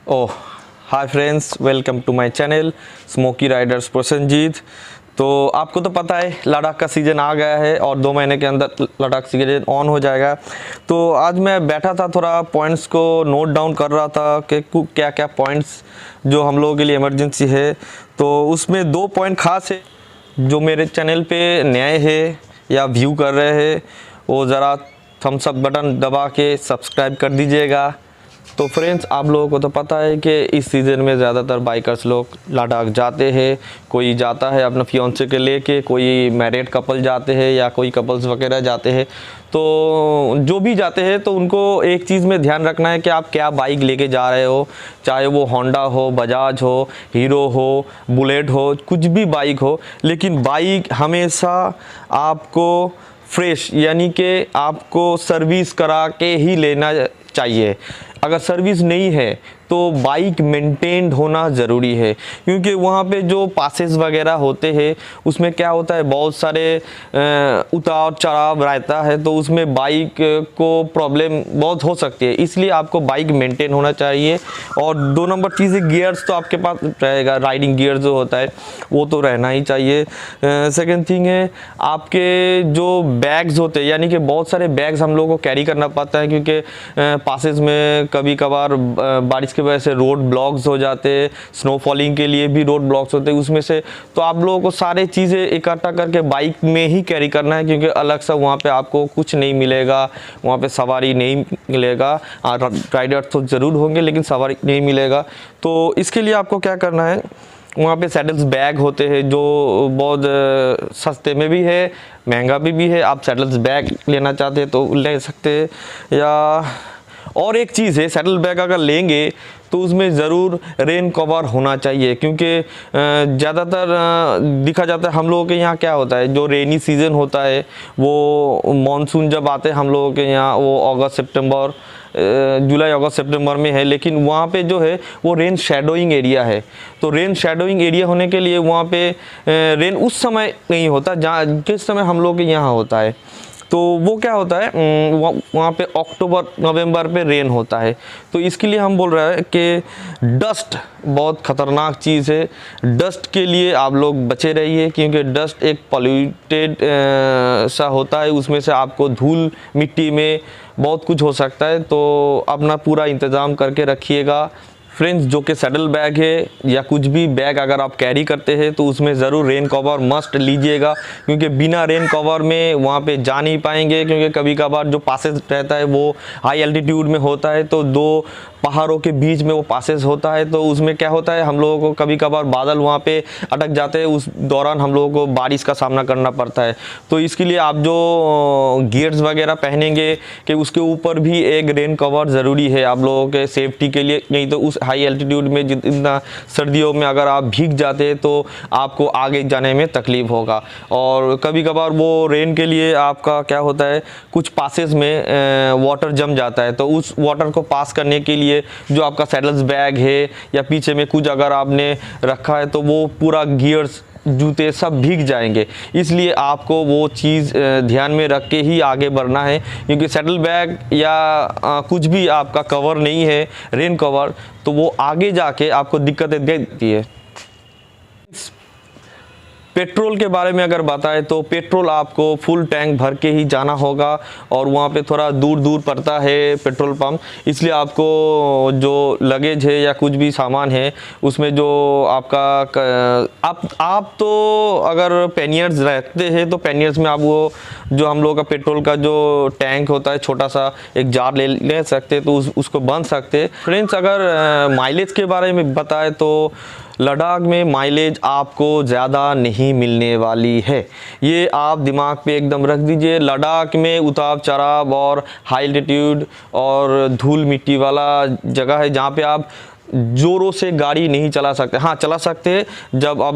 Oh hi friends, welcome to my channel smoky riders Prasannajit. तो आपको तो पता है लद्दाख का सीज़न आ गया है और 2 महीने के अंदर लद्दाख सीज़न ऑन हो जाएगा। तो आज मैं बैठा था, थोड़ा पॉइंट्स को नोट डाउन कर रहा था कि क्या क्या पॉइंट्स जो हम लोगों के लिए इमरजेंसी है। तो उसमें 2 पॉइंट खास है जो मेरे चैनल पे नए हैं या व्यू कर रहे हैं, वो ज़रा थम्स अप बटन दबा के सब्सक्राइब कर दीजिएगा। तो फ्रेंड्स, आप लोगों को तो पता है कि इस सीज़न में ज़्यादातर बाइकर्स लोग लद्दाख जाते हैं। कोई जाता है अपना फियांसे के लेके, कोई मैरिड कपल जाते हैं या कोई कपल्स वगैरह जाते हैं। तो जो भी जाते हैं तो उनको एक चीज़ में ध्यान रखना है कि आप क्या बाइक लेके जा रहे हो, चाहे वो होंडा हो, बजाज हो, हीरो हो, बुलेट हो, कुछ भी बाइक हो, लेकिन बाइक हमेशा आपको फ्रेश यानी कि आपको सर्विस करा के ही लेना चाहिए। अगर सर्विस नहीं है तो बाइक मेंटेन्ड होना ज़रूरी है, क्योंकि वहाँ पे जो पासेस वगैरह होते हैं उसमें क्या होता है, बहुत सारे उतार चढ़ाव रहता है, तो उसमें बाइक को प्रॉब्लम बहुत हो सकती है। इसलिए आपको बाइक मेंटेन होना चाहिए। और 2 नंबर चीज़ है, गियर्स तो आपके पास रहेगा, राइडिंग गियर जो होता है वो तो रहना ही चाहिए। सेकेंड थिंग है, आपके जो बैग्स होते हैं, यानी कि बहुत सारे बैग्स हम लोगों को कैरी करना पड़ता है, क्योंकि पासेस में कभी कभार बारिश की वजह से रोड ब्लॉक्स हो जाते हैं, स्नो फॉलिंग के लिए भी रोड ब्लॉक्स होते हैं उसमें से। तो आप लोगों को सारे चीज़ें इकट्ठा करके बाइक में ही कैरी करना है, क्योंकि अलग से वहाँ पे आपको कुछ नहीं मिलेगा, वहाँ पे सवारी नहीं मिलेगा। राइडर तो ज़रूर होंगे लेकिन सवारी नहीं मिलेगा। तो इसके लिए आपको क्या करना है, वहाँ पे सैडल्स बैग होते हैं जो बहुत सस्ते में भी है, महंगा भी है। आप सैडल्स बैग लेना चाहते हैं तो ले सकते हैं। या और एक चीज़ है, सैडल बैग अगर लेंगे तो उसमें ज़रूर रेन कवर होना चाहिए, क्योंकि ज़्यादातर दिखा जाता है हम लोगों के यहाँ क्या होता है, जो रेनी सीज़न होता है वो मानसून जब आते हैं हम लोगों के यहाँ वो अगस्त सितंबर जुलाई अगस्त सितंबर में है, लेकिन वहाँ पे जो है वो रेन शेडोइंग एरिया है। तो रेन शेडोइंग एरिया होने के लिए वहाँ पे रेन उस समय नहीं होता जहाँ जिस समय हम लोग के यहाँ होता है। तो वो क्या होता है, वहाँ पे अक्टूबर नवंबर पे रेन होता है। तो इसके लिए हम बोल रहे हैं कि डस्ट बहुत ख़तरनाक चीज़ है। डस्ट के लिए आप लोग बचे रहिए, क्योंकि डस्ट एक पॉल्यूटेड सा होता है, उसमें से आपको धूल मिट्टी में बहुत कुछ हो सकता है। तो अपना पूरा इंतज़ाम करके रखिएगा फ्रेंड्स। जो कि सैडल बैग है या कुछ भी बैग अगर आप कैरी करते हैं तो उसमें ज़रूर रेन कवर मस्ट लीजिएगा, क्योंकि बिना रेन कवर में वहाँ पे जा नहीं पाएंगे। क्योंकि कभी कभार जो पासेस रहता है वो हाई एल्टीट्यूड में होता है, तो 2 पहाड़ों के बीच में वो पासेस होता है। तो उसमें क्या होता है, हम लोगों को कभी कभार बादल वहाँ पे अटक जाते हैं, उस दौरान हम लोगों को बारिश का सामना करना पड़ता है। तो इसके लिए आप जो गियर्स वगैरह पहनेंगे कि उसके ऊपर भी एक रेन कवर ज़रूरी है आप लोगों के सेफ्टी के लिए। नहीं तो उस हाई एल्टीट्यूड में जितना सर्दियों में अगर आप भीग जाते हैं तो आपको आगे जाने में तकलीफ होगा। और कभी कभार वो रेन के लिए आपका क्या होता है, कुछ पासेस में वाटर जम जाता है, तो उस वाटर को पास करने के लिए जो आपका सैडल्स बैग है या पीछे में कुछ अगर आपने रखा है तो वो पूरा गियर्स जूते सब भीग जाएंगे। इसलिए आपको वो चीज़ ध्यान में रख के ही आगे बढ़ना है, क्योंकि सैडल बैग या कुछ भी आपका कवर नहीं है रेन कवर, तो वो आगे जाके आपको दिक्कतें देती है। पेट्रोल के बारे में अगर बताएं तो पेट्रोल आपको फुल टैंक भर के ही जाना होगा, और वहाँ पे थोड़ा दूर दूर पड़ता है पेट्रोल पंप। इसलिए आपको जो लगेज है या कुछ भी सामान है उसमें जो आपका आप तो अगर पैनियर्स रखते हैं तो पैनियर्स में आप वो जो हम लोग का पेट्रोल का जो टैंक होता है छोटा सा एक जार ले सकते हैं, तो उसको बांध सकते हैं। फ्रेंड्स, अगर माइलेज के बारे में बताएं तो लद्दाख में माइलेज आपको ज़्यादा नहीं मिलने वाली है, ये आप दिमाग पे एकदम रख दीजिए। लद्दाख में उतार चढ़ाव और हाई एल्टीट्यूड और धूल मिट्टी वाला जगह है जहाँ पे आप ज़ोरों से गाड़ी नहीं चला सकते। हाँ, चला सकते हैं जब आप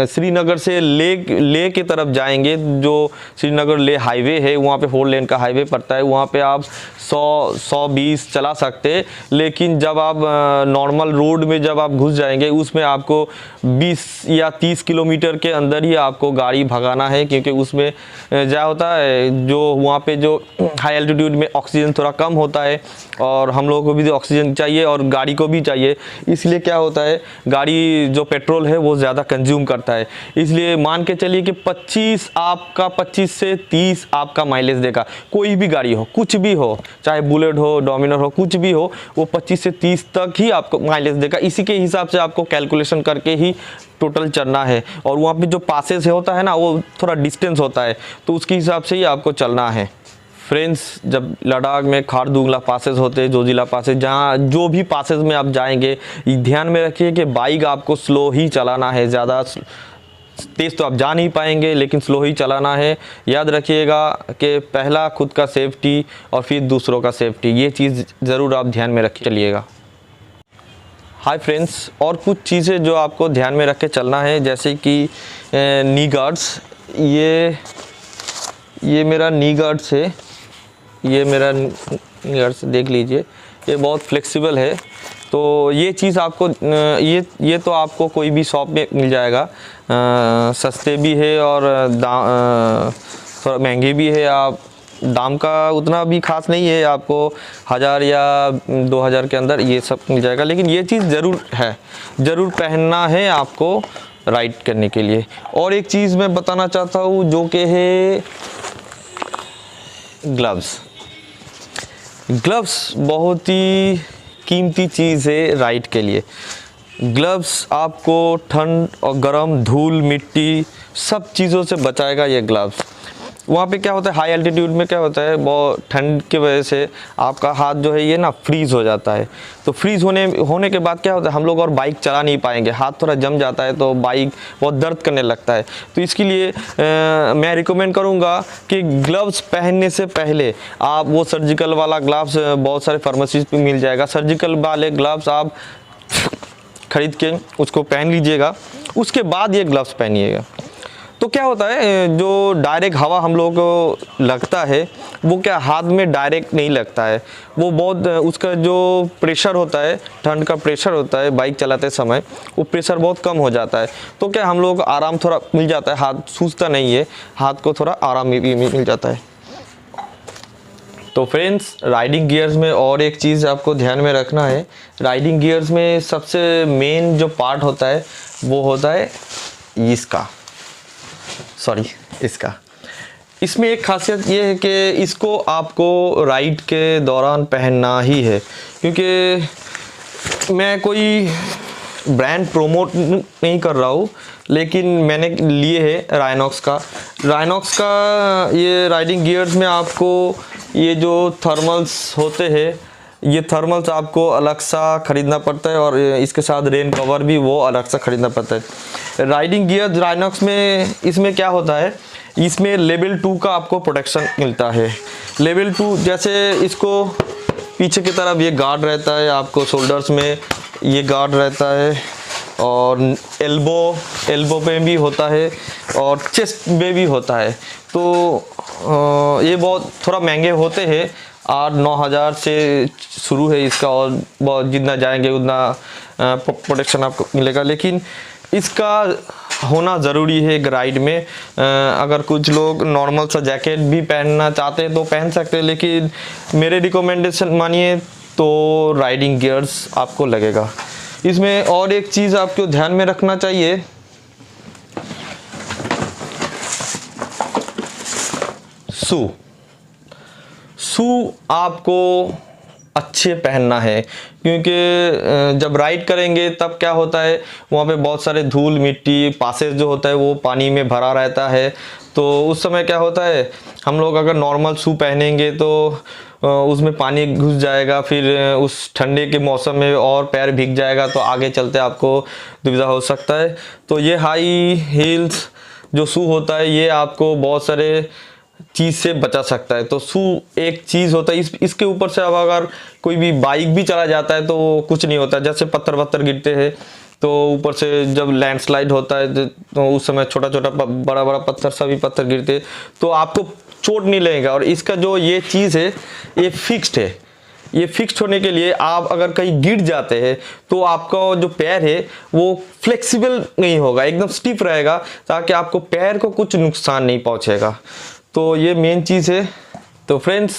श्रीनगर से ले की तरफ जाएंगे, जो श्रीनगर ले हाईवे है वहाँ पे 4 लेन का हाईवे पड़ता है, वहाँ पे आप 100-120 चला सकते हैं। लेकिन जब आप नॉर्मल रोड में जब आप घुस जाएंगे उसमें आपको 20 या 30 किलोमीटर के अंदर ही आपको गाड़ी भगाना है, क्योंकि उसमें क्या होता है, जो वहाँ पे जो हाई एल्टीट्यूड में ऑक्सीजन थोड़ा कम होता है और हम लोगों को भी ऑक्सीजन चाहिए और गाड़ी को भी भी चाहिए। इसलिए क्या होता है, गाड़ी जो पेट्रोल है वो ज़्यादा कंज्यूम करता है। इसलिए मान के चलिए कि 25 से 30 आपका माइलेज देगा। कोई भी गाड़ी हो, कुछ भी हो, चाहे बुलेट हो, डोमिनर हो, कुछ भी हो, वो 25 से 30 तक ही आपको माइलेज देगा। इसी के हिसाब से आपको कैलकुलेशन करके ही टोटल चलना है। और वहाँ पे जो पासेस होता है ना, वो थोड़ा डिस्टेंस होता है, तो उसके हिसाब से ही आपको चलना है। फ्रेंड्स, जब लद्दाख में खारदुंगला पासेस होते हैं, जोजिला पासेस, जहाँ जो भी पासेस में आप जाएंगे, ध्यान में रखिए कि बाइक आपको स्लो ही चलाना है। ज़्यादा तेज़ तो आप जा नहीं पाएंगे, लेकिन स्लो ही चलाना है। याद रखिएगा कि पहला खुद का सेफ्टी और फिर दूसरों का सेफ्टी, ये चीज़ ज़रूर आप ध्यान में रख चलिएगा। हाय फ्रेंड्स, और कुछ चीज़ें जो आपको ध्यान में रख के चलना है, जैसे कि नी गार्ड्स। ये मेरा नी गार्ड्स है, ये मेरा नी गार्ड्स देख लीजिए, ये बहुत फ्लेक्सिबल है। तो ये चीज़ आपको ये तो आपको कोई भी शॉप में मिल जाएगा। सस्ते भी है और थोड़ा महंगे भी है। आप दाम का उतना भी खास नहीं है, आपको 1000 या 2000 के अंदर ये सब मिल जाएगा। लेकिन ये चीज़ ज़रूर पहनना है आपको राइड करने के लिए। और एक चीज़ मैं बताना चाहता हूँ, जो कि है ग्लव्स। बहुत ही कीमती चीज़ है राइड के लिए। ग्लव्स आपको ठंड और गर्म, धूल, मिट्टी, सब चीज़ों से बचाएगा ये ग्लव्स। वहाँ पे क्या होता है, हाई एल्टीट्यूड में क्या होता है, बहुत ठंड की वजह से आपका हाथ जो है ये ना फ्रीज़ हो जाता है। तो फ्रीज़ होने के बाद क्या होता है, हम लोग और बाइक चला नहीं पाएंगे, हाथ थोड़ा जम जाता है, तो बाइक बहुत दर्द करने लगता है। तो इसके लिए मैं रिकमेंड करूँगा कि ग्लव्स पहनने से पहले आप वो सर्जिकल वाला ग्लव्स बहुत सारे फार्मेसीज पे मिल जाएगा। सर्जिकल वाले ग्लव्स आप खरीद के उसको पहन लीजिएगा, उसके बाद ये ग्लव्स पहनिएगा। तो क्या होता है, जो डायरेक्ट हवा हम लोग को लगता है, वो क्या हाथ में डायरेक्ट नहीं लगता है। वो बहुत उसका जो प्रेशर होता है, ठंड का प्रेशर होता है बाइक चलाते समय, वो प्रेशर बहुत कम हो जाता है। तो क्या हम लोग आराम थोड़ा मिल जाता है, हाथ सूजता नहीं है, हाथ को थोड़ा आराम भी मिल जाता है। तो फ्रेंड्स, राइडिंग गियर्स में और एक चीज़ आपको ध्यान में रखना है। राइडिंग गियर्स में सबसे मेन जो पार्ट होता है वो होता है इसका। इसमें एक खासियत ये है कि इसको आपको राइड के दौरान पहनना ही है। क्योंकि मैं कोई ब्रांड प्रोमोट नहीं कर रहा हूँ, लेकिन मैंने लिए है राइनॉक्स का ये राइडिंग गियर्स में आपको ये जो थर्मल्स होते हैं, ये थर्मल्स आपको अलग सा ख़रीदना पड़ता है, और इसके साथ रेन कवर भी वो अलग सा ख़रीदना पड़ता है। राइडिंग गियर राइनॉक्स में इसमें क्या होता है, इसमें लेवल 2 का आपको प्रोटेक्शन मिलता है। लेवल 2 जैसे इसको पीछे की तरफ ये गार्ड रहता है, आपको शोल्डर्स में ये गार्ड रहता है, और एल्बो पे भी होता है, और चेस्ट में भी होता है। तो ये बहुत थोड़ा महंगे होते हैं, 8-9 हज़ार से शुरू है इसका, और बहुत जितना जाएंगे उतना प्रोटेक्शन आपको मिलेगा। लेकिन इसका होना ज़रूरी है एक राइड में। अगर कुछ लोग नॉर्मल सा जैकेट भी पहनना चाहते हैं तो पहन सकते हैं, लेकिन मेरे रिकमेंडेशन मानिए तो राइडिंग गियर्स आपको लगेगा। इसमें और एक चीज़ आपको ध्यान में रखना चाहिए, शू आपको अच्छे पहनना है। क्योंकि जब राइड करेंगे तब क्या होता है, वहाँ पे बहुत सारे धूल, मिट्टी, पासेस जो होता है वो पानी में भरा रहता है। तो उस समय क्या होता है, हम लोग अगर नॉर्मल शू पहनेंगे तो उसमें पानी घुस जाएगा, फिर उस ठंडे के मौसम में और पैर भीग जाएगा, तो आगे चलते आपको दुविधा हो सकता है। तो ये हाई हील्स जो शू होता है, ये आपको बहुत सारे चीज़ से बचा सकता है। तो शू एक चीज़ होता है, इसके ऊपर से अब अगर कोई भी बाइक भी चला जाता है तो कुछ नहीं होता। जैसे पत्थर गिरते हैं, तो ऊपर से जब लैंडस्लाइड होता है तो उस समय छोटा बड़ा पत्थर, सभी पत्थर गिरते, तो आपको चोट नहीं लगेगा। और इसका जो ये चीज़ है ये फिक्स्ड है। ये फिक्स्ड होने के लिए आप अगर कहीं गिर जाते हैं तो आपका जो पैर है वो फ्लेक्सिबल नहीं होगा, एकदम स्टिफ रहेगा, ताकि आपको पैर को कुछ नुकसान नहीं पहुंचेगा। तो ये मेन चीज़ है। तो फ्रेंड्स,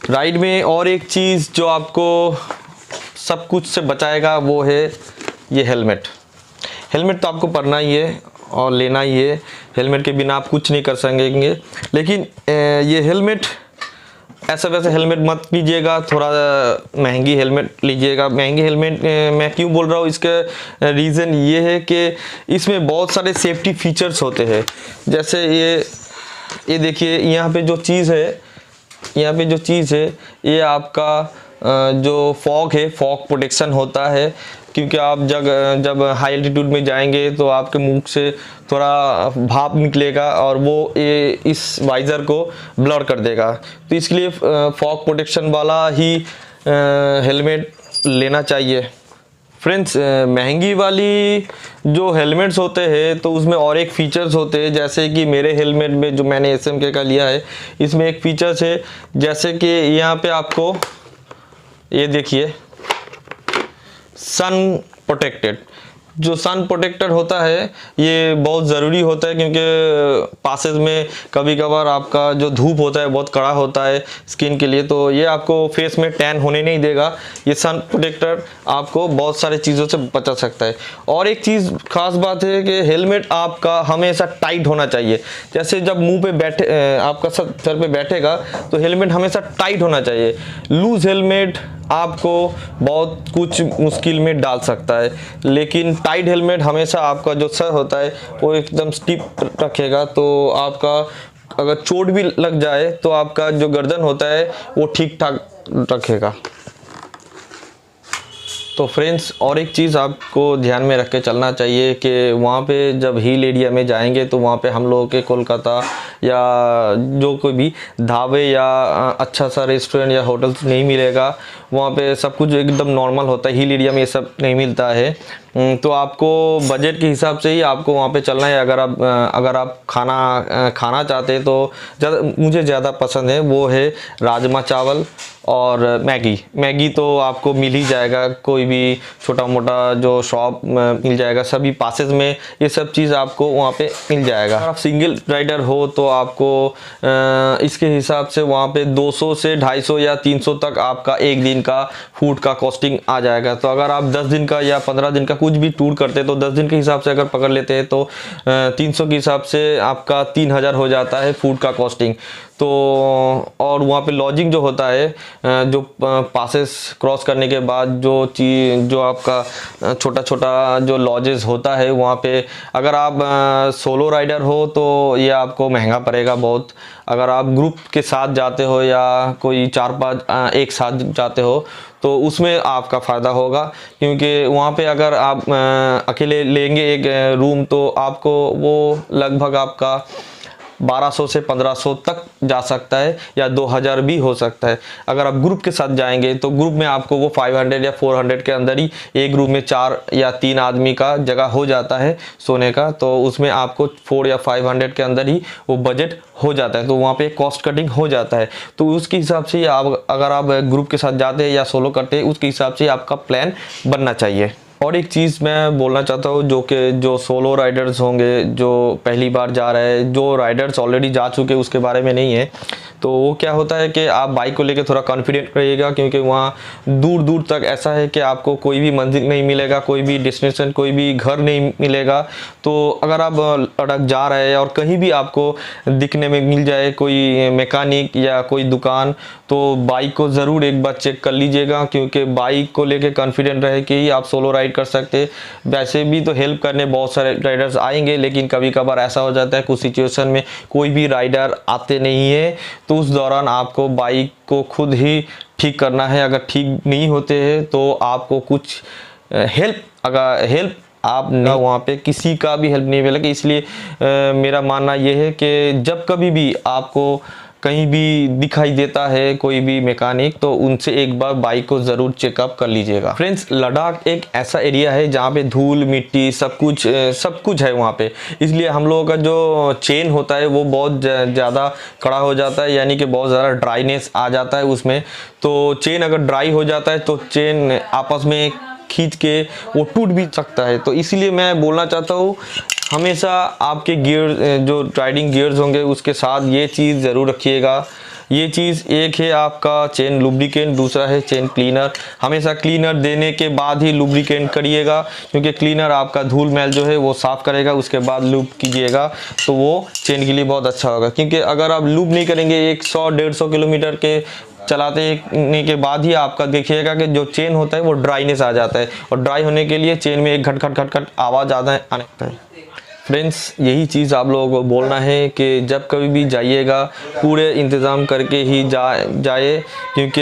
राइड में और एक चीज़ जो आपको सब कुछ से बचाएगा वो है ये हेलमेट। हेलमेट तो आपको पहनना ही है और लेना ही है, हेलमेट के बिना आप कुछ नहीं कर सकेंगे। लेकिन ये हेलमेट ऐसा वैसा हेलमेट मत लीजिएगा, थोड़ा महंगी हेलमेट लीजिएगा। महंगी हेलमेट मैं क्यों बोल रहा हूँ, इसका रीज़न ये है कि इसमें बहुत सारे सेफ्टी फीचर्स होते हैं। जैसे ये देखिए, यहाँ पे जो चीज़ है ये आपका जो फॉग है, फॉग प्रोटेक्शन होता है। क्योंकि आप जब हाई एल्टीट्यूड में जाएंगे तो आपके मुंह से थोड़ा भाप निकलेगा और वो ये इस वाइज़र को ब्लर कर देगा। तो इसके लिए फॉग प्रोटेक्शन वाला ही हेलमेट लेना चाहिए। फ्रेंड्स, महंगी वाली जो हेलमेट्स होते हैं तो उसमें और एक फ़ीचर्स होते हैं। जैसे कि मेरे हेलमेट में जो मैंने SMK का लिया है, इसमें एक फ़ीचर्स है जैसे कि यहाँ पे आपको ये देखिए सन प्रोटेक्टेड। जो सन प्रोटेक्टर होता है ये बहुत ज़रूरी होता है, क्योंकि पासेस में कभी कभार आपका जो धूप होता है बहुत कड़ा होता है स्किन के लिए, तो ये आपको फेस में टैन होने नहीं देगा। ये सन प्रोटेक्टर आपको बहुत सारी चीज़ों से बचा सकता है। और एक चीज़ खास बात है कि हेलमेट आपका हमेशा टाइट होना चाहिए। जैसे जब मुंह पे बैठे आपका सर पे बैठेगा तो हेलमेट हमेशा टाइट होना चाहिए। लूज हेलमेट आपको बहुत कुछ मुश्किल में डाल सकता है, लेकिन टाइट हेलमेट हमेशा आपका जो सर होता है वो एकदम स्टिफ रखेगा। तो आपका अगर चोट भी लग जाए तो आपका जो गर्दन होता है वो ठीक ठाक रखेगा। तो फ्रेंड्स, और एक चीज़ आपको ध्यान में रख के चलना चाहिए कि वहाँ पे जब हिल एरिया में जाएंगे तो वहाँ पे हम लोगों के कोलकाता या जो कोई भी ढाबे या अच्छा सा रेस्टोरेंट या होटल नहीं मिलेगा। वहाँ पे सब कुछ एकदम नॉर्मल होता है, हिल एरिया में ये सब नहीं मिलता है। तो आपको बजट के हिसाब से ही आपको वहाँ पे चलना है। अगर आप खाना चाहते हैं तो मुझे ज़्यादा पसंद है वो है राजमा चावल और मैगी तो आपको मिल ही जाएगा, कोई भी छोटा मोटा जो शॉप मिल जाएगा, सभी पासेस में ये सब चीज़ आपको वहाँ पे मिल जाएगा। अगर आप सिंगल राइडर हो तो आपको इसके हिसाब से वहाँ पे 200 से 250 या 300 तक आपका एक दिन का फूड का कॉस्टिंग आ जाएगा। तो अगर आप 10 दिन का या 15 दिन का कुछ भी टूर करते हैं तो 10 दिन के हिसाब से अगर पकड़ लेते हैं तो 300 के हिसाब से आपका 3000 हो जाता है फूड का कॉस्टिंग। तो और वहाँ पे लॉजिंग जो होता है, जो पासेस क्रॉस करने के बाद जो आपका छोटा छोटा जो लॉजेस होता है वहाँ पे, अगर आप सोलो राइडर हो तो ये आपको महंगा पड़ेगा बहुत। अगर आप ग्रुप के साथ जाते हो या कोई 4-5 एक साथ जाते हो तो उसमें आपका फ़ायदा होगा, क्योंकि वहाँ पे अगर आप अकेले लेंगे एक रूम तो आपको वो लगभग आपका 1200 से 1500 तक जा सकता है या 2000 भी हो सकता है। अगर आप ग्रुप के साथ जाएंगे तो ग्रुप में आपको वो 500 या 400 के अंदर ही एक ग्रुप में 4 या 3 आदमी का जगह हो जाता है सोने का। तो उसमें आपको 4 या 500 के अंदर ही वो बजट हो जाता है, तो वहाँ पे कॉस्ट कटिंग हो जाता है। तो उसके हिसाब से आप अगर आप ग्रुप के साथ जाते हैं या सोलो करते हैं उसके हिसाब से आपका प्लान बनना चाहिए। और एक चीज़ मैं बोलना चाहता हूँ जो सोलो राइडर्स होंगे, जो पहली बार जा रहे हैं, जो राइडर्स ऑलरेडी जा चुके उसके बारे में नहीं है, तो वो क्या होता है कि आप बाइक को लेकर थोड़ा कॉन्फिडेंट रहिएगा, क्योंकि वहाँ दूर दूर तक ऐसा है कि आपको कोई भी मंजिल नहीं मिलेगा, कोई भी डेस्टिनेशन, कोई भी घर नहीं मिलेगा। तो अगर आप लद्दाख जा रहे हैं और कहीं भी आपको दिखने में मिल जाए कोई मैकेनिक या कोई दुकान, तो बाइक को ज़रूर एक बार चेक कर लीजिएगा, क्योंकि बाइक को लेके कॉन्फिडेंट रहे कि ही आप सोलो राइड कर सकते। वैसे भी तो हेल्प करने बहुत सारे राइडर्स आएंगे, लेकिन कभी कभार ऐसा हो जाता है कुछ सिचुएशन में कोई भी राइडर आते नहीं है, तो उस दौरान आपको बाइक को खुद ही ठीक करना है। अगर ठीक नहीं होते हैं तो आपको कुछ हेल्प आप ना वहाँ पे किसी का भी हेल्प नहीं मिलेगा। इसलिए मेरा मानना ये है कि जब कभी भी आपको कहीं भी दिखाई देता है कोई भी मैकेनिक, तो उनसे एक बार बाइक को ज़रूर चेकअप कर लीजिएगा। फ्रेंड्स, लद्दाख एक ऐसा एरिया है जहाँ पे धूल मिट्टी सब कुछ है वहाँ पे, इसलिए हम लोगों का जो चेन होता है वो बहुत ज़्यादा कड़ा हो जाता है, यानी कि बहुत ज़्यादा ड्राइनेस आ जाता है उसमें। तो चेन अगर ड्राई हो जाता है तो चेन आपस में खींच के वो टूट भी सकता है। तो इसीलिए मैं बोलना चाहता हूँ, हमेशा आपके गियर जो राइडिंग गियर्स होंगे उसके साथ ये चीज़ ज़रूर रखिएगा ये चीज़ एक है आपका चेन लुब्रिकेंट, दूसरा है चेन क्लीनर। हमेशा क्लीनर देने के बाद ही लुब्रिकेंट करिएगा, क्योंकि क्लीनर आपका धूल मैल जो है वो साफ़ करेगा, उसके बाद लूब कीजिएगा तो वो चेन के लिए बहुत अच्छा होगा। क्योंकि अगर आप लूब नहीं करेंगे 100-150 किलोमीटर के चलाने के बाद ही आपका देखिएगा कि जो चेन होता है वो ड्राइनेस आ जाता है, और ड्राई होने के लिए चेन में एक खट खट खट खट आवाज़ ज़्यादा आने लगता है। फ्रेंड्स, यही चीज़ आप लोगों को बोलना है कि जब कभी भी जाइएगा पूरे इंतज़ाम करके ही जाए, क्योंकि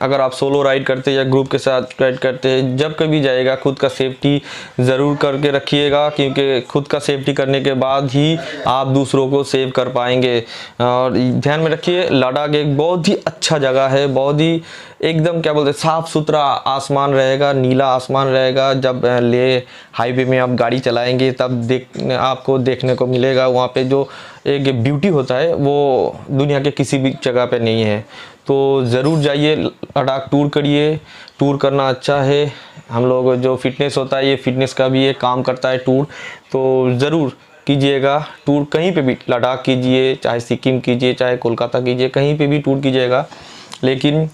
अगर आप सोलो राइड करते हैं या ग्रुप के साथ राइड करते हैं, जब कभी जाइएगा खुद का सेफ्टी ज़रूर करके रखिएगा, क्योंकि खुद का सेफ्टी करने के बाद ही आप दूसरों को सेव कर पाएंगे। और ध्यान में रखिए, लद्दाख एक बहुत ही अच्छा जगह है, बहुत ही एकदम क्या बोलते हैं साफ़ सुथरा आसमान रहेगा, नीला आसमान रहेगा। जब ले हाईवे में आप गाड़ी चलाएंगे तब आपको देखने को मिलेगा वहाँ पे जो एक ब्यूटी होता है वो दुनिया के किसी भी जगह पे नहीं है। तो ज़रूर जाइए, लद्दाख टूर करिए। टूर करना अच्छा है। हम लोग जो फिटनेस होता है, ये फिटनेस का भी एक काम करता है टूर, तो ज़रूर कीजिएगा टूर। कहीं पे भी लद्दाख कीजिए, चाहे सिक्किम कीजिए, चाहे कोलकाता कीजिए, कहीं पे भी टूर कीजिएगा, लेकिन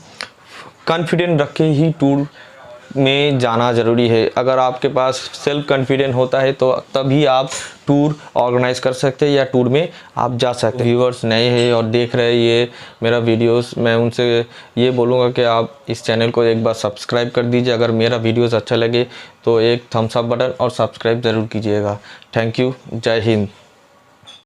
कॉन्फिडेंट रख के ही टूर में जाना ज़रूरी है। अगर आपके पास सेल्फ कॉन्फिडेंट होता है तो तभी आप टूर ऑर्गेनाइज कर सकते हैं या टूर में आप जा सकते हैं। व्यूअर्स नए हैं और देख रहे हैं ये मेरा वीडियोस, मैं उनसे ये बोलूँगा कि आप इस चैनल को एक बार सब्सक्राइब कर दीजिए। अगर मेरा वीडियोस अच्छा लगे तो एक थम्स अप बटन और सब्सक्राइब ज़रूर कीजिएगा। Thank you. जय हिंद।